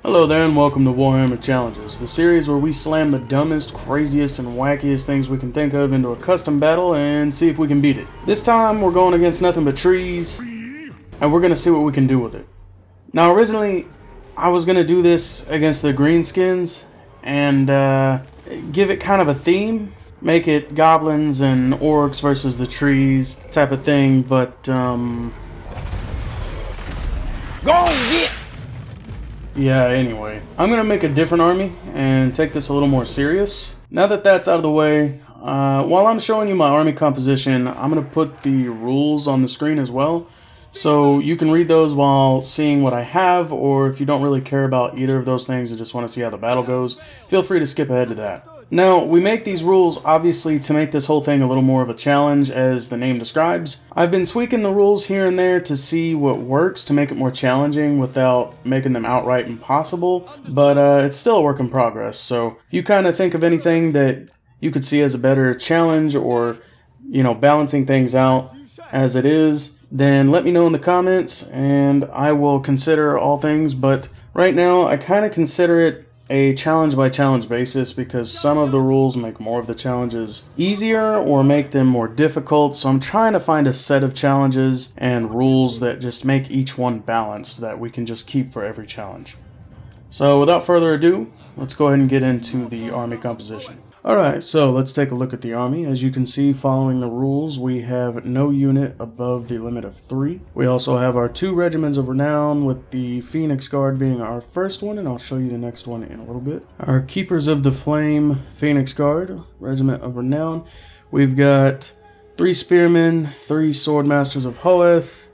Hello there and welcome to Warhammer Challenges, the series where we slam the dumbest, craziest, and wackiest things we can think of into a custom battle and see if we can beat it. This time we're going against nothing but trees, and we're going to see what we can do with it. Now originally, I was going to do this against the greenskins and give it kind of a theme. Make it goblins and orcs versus the trees type of thing, but Go get! Yeah, anyway, I'm going to make a different army and take this a little more serious. Now that that's out of the way, while I'm showing you my army composition, I'm going to put the rules on the screen as well. So you can read those while seeing what I have, or if you don't really care about either of those things and just want to see how the battle goes, feel free to skip ahead to that. Now, we make these rules obviously to make this whole thing a little more of a challenge, as the name describes. I've been tweaking the rules here and there to see what works to make it more challenging without making them outright impossible, but it's still a work in progress. So if you kind of think of anything that you could see as a better challenge, or, you know, balancing things out as it is, then let me know in the comments and I will consider all things. But right now I kind of consider it a challenge by challenge basis, because some of the rules make more of the challenges easier or make them more difficult. So I'm trying to find a set of challenges and rules that just make each one balanced, that we can just keep for every challenge. So without further ado, let's go ahead and get into the army composition. Alright, so let's take a look at the army. As you can see, following the rules, we have no unit above the limit of 3. We also have our 2 regiments of renown, with the Phoenix Guard being our first one, and I'll show you the next one in a little bit. Our Keepers of the Flame Phoenix Guard, regiment of renown. We've got 3 Spearmen, 3 Swordmasters of Hoeth,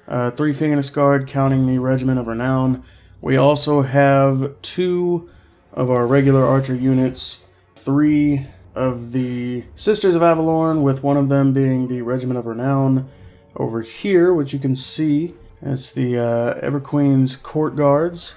3 Phoenix Guard, counting the regiment of renown. We also have 2 of our regular archer units, 3 of the Sisters of Avalorn, with one of them being the Regiment of Renown over here, which you can see. It's the Everqueen's Court Guards.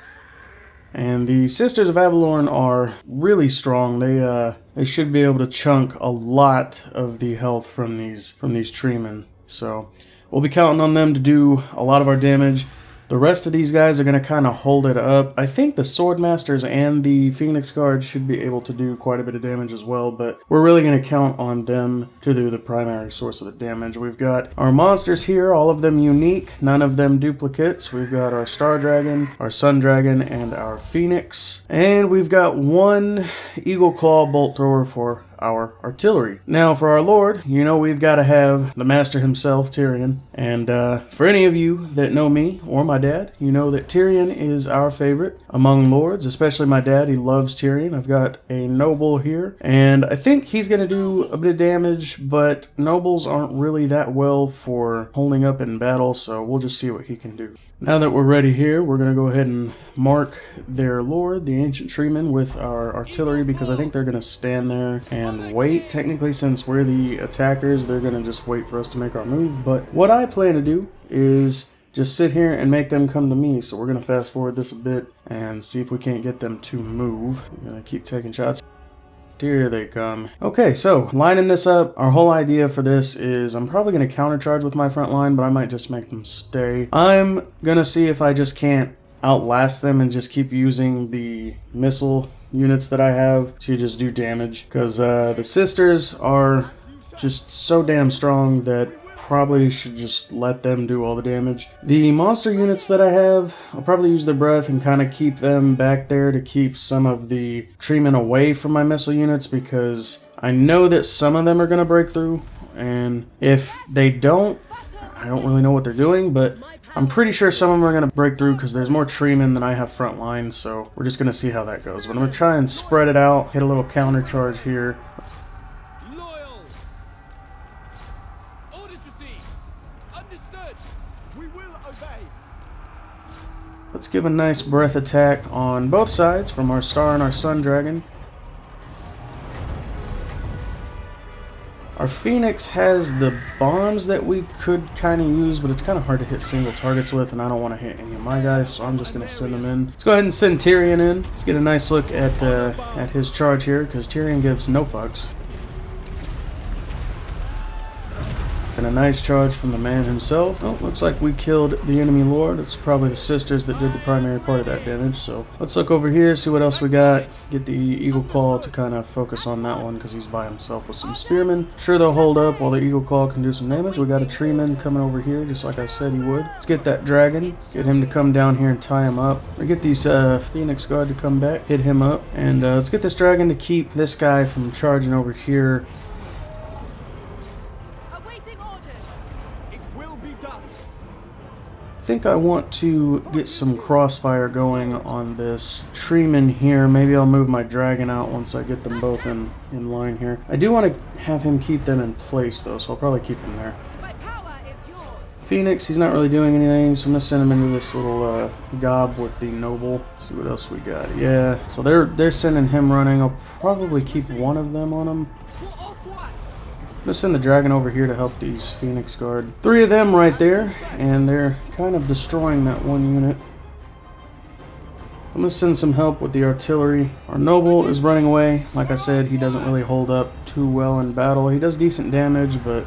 And the Sisters of Avalorn are really strong. They should be able to chunk a lot of the health from these Treemen. So we'll be counting on them to do a lot of our damage. The rest of these guys are going to kind of hold it up. I think the Swordmasters and the Phoenix Guard should be able to do quite a bit of damage as well, but we're really going to count on them to do the primary source of the damage. We've got our monsters here, all of them unique, none of them duplicates. We've got our Star Dragon, our Sun Dragon, and our Phoenix. And we've got 1 Eagle Claw Bolt Thrower for our artillery. Now for our lord, you know we've got to have the master himself, Tyrion. And for any of you that know me or my dad, you know that Tyrion is our favorite among lords, especially my dad. He loves Tyrion. I've got a noble here, and I think he's going to do a bit of damage, but nobles aren't really that well for holding up in battle, so we'll just see what he can do. Now that we're ready here, we're going to go ahead and mark their lord, the ancient Treeman, with our artillery, because I think they're going to stand there and wait. Technically, since we're the attackers, they're going to just wait for us to make our move. But what I plan to do is just sit here and make them come to me. So we're going to fast forward this a bit and see if we can't get them to move. I'm going to keep taking shots. Here they come. Okay, so lining this up, our whole idea for this is I'm probably going to countercharge with my front line, but I might just make them stay. I'm going to see if I just can't outlast them and just keep using the missile units that I have to just do damage, because the sisters are just so damn strong that probably should just let them do all the damage. The monster units that I have, I'll probably use their breath and kind of keep them back there to keep some of the Treemen away from my missile units, because I know that some of them are going to break through, and if they don't, I don't really know what they're doing, but I'm pretty sure some of them are going to break through because there's more Treemen than I have front line, so we're just going to see how that goes. But I'm going to try and spread it out, hit a little counter charge here. Loyal. Orders received. Understood. We will obey. Let's give a nice breath attack on both sides from our Star and our Sun Dragon. Our Phoenix has the bombs that we could kind of use, but it's kind of hard to hit single targets with, and I don't want to hit any of my guys, so I'm just going to send them in. Let's go ahead and send Tyrion in. Let's get a nice look at his charge here, because Tyrion gives no fucks. And a nice charge from the man himself. Oh, looks like we killed the enemy lord. It's probably the sisters that did the primary part of that damage. So let's look over here, see what else we got. Get the Eagle Claw to kind of focus on that one because he's by himself with some spearmen. Sure, they'll hold up while the Eagle Claw can do some damage. We got a Treeman coming over here, just like I said he would. Let's get that dragon, get him to come down here and tie him up. We get these Phoenix Guard to come back, hit him up, and let's get this dragon to keep this guy from charging over here. Awaiting orders. It will be done. I think I want to get some crossfire going on this Treeman here. Maybe I'll move my dragon out once I get them both in line here. I do want to have him keep them in place though, so I'll probably keep him there. My power is yours. Phoenix, he's not really doing anything, so I'm gonna send him into this little gob with the noble. See what else we got. Yeah, so they're sending him running. I'll probably keep one of them on him. I'm gonna send the dragon over here to help these Phoenix Guard. 3 of them right there, and they're kind of destroying that one unit. I'm gonna send some help with the artillery. Our noble is running away. Like I said, he doesn't really hold up too well in battle. He does decent damage, but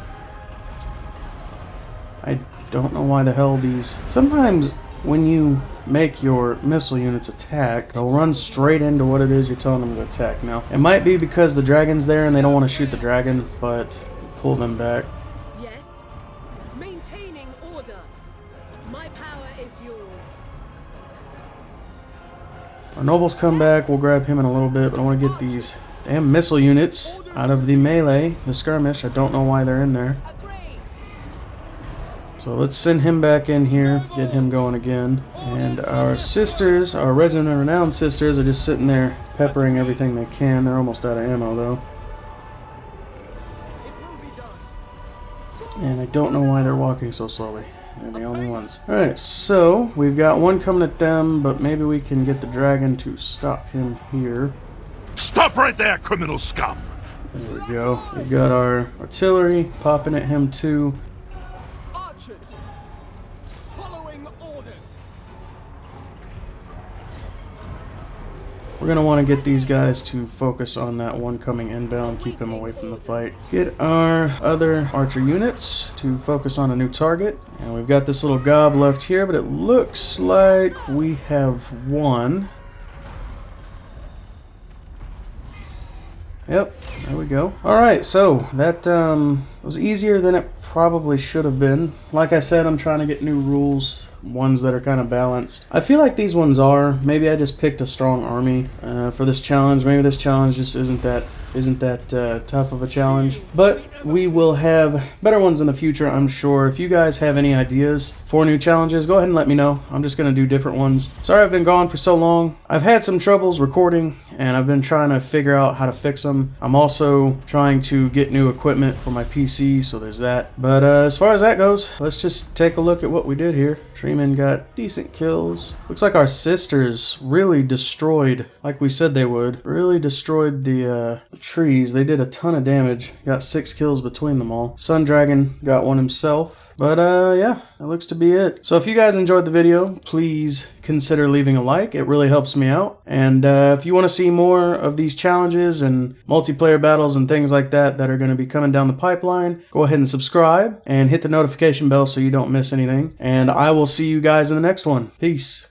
I don't know why the hell these... Sometimes when you make your missile units attack, they'll run straight into what it is you're telling them to attack. Now, it might be because the dragon's there and they don't want to shoot the dragon, but pull them back. Yes. Maintaining order. My power is yours. Our nobles come back. We'll grab him in a little bit, but I want to get these damn missile units out of the melee, the skirmish. I don't know why they're in there. So let's send him back in here, get him going again. And our sisters, our Regiment of Renowned sisters, are just sitting there peppering everything they can. They're almost out of ammo though. And I don't know why they're walking so slowly. They're the only ones. Alright, so we've got one coming at them, but maybe we can get the dragon to stop him here. Stop right there, criminal scum! There we go. We got our artillery popping at him too. We're going to want to get these guys to focus on that one coming inbound, keep him away from the fight. Get our other archer units to focus on a new target. And we've got this little gob left here, but it looks like we have one. Yep, there we go. Alright, so that was easier than it probably should have been. Like I said, I'm trying to get new rules, ones that are kind of balanced. I feel like these ones are. Maybe I just picked a strong army for this challenge. Maybe this challenge just isn't that tough of a challenge. But we will have better ones in the future, I'm sure. If you guys have any ideas for new challenges, go ahead and let me know. I'm just going to do different ones. Sorry I've been gone for so long. I've had some troubles recording, and I've been trying to figure out how to fix them. I'm also trying to get new equipment for my PC, so there's that. But as far as that goes, let's just take a look at what we did here. Treeman got decent kills. Looks like our sisters really destroyed, like we said they would, really destroyed the trees. They did a ton of damage. Got 6 kills between them all. Sun Dragon got one himself. But yeah, that looks to be it. So if you guys enjoyed the video, please consider leaving a like. It really helps me out. And if you want to see more of these challenges and multiplayer battles and things like that that are going to be coming down the pipeline, go ahead and subscribe and hit the notification bell so you don't miss anything. And I will see you guys in the next one. Peace.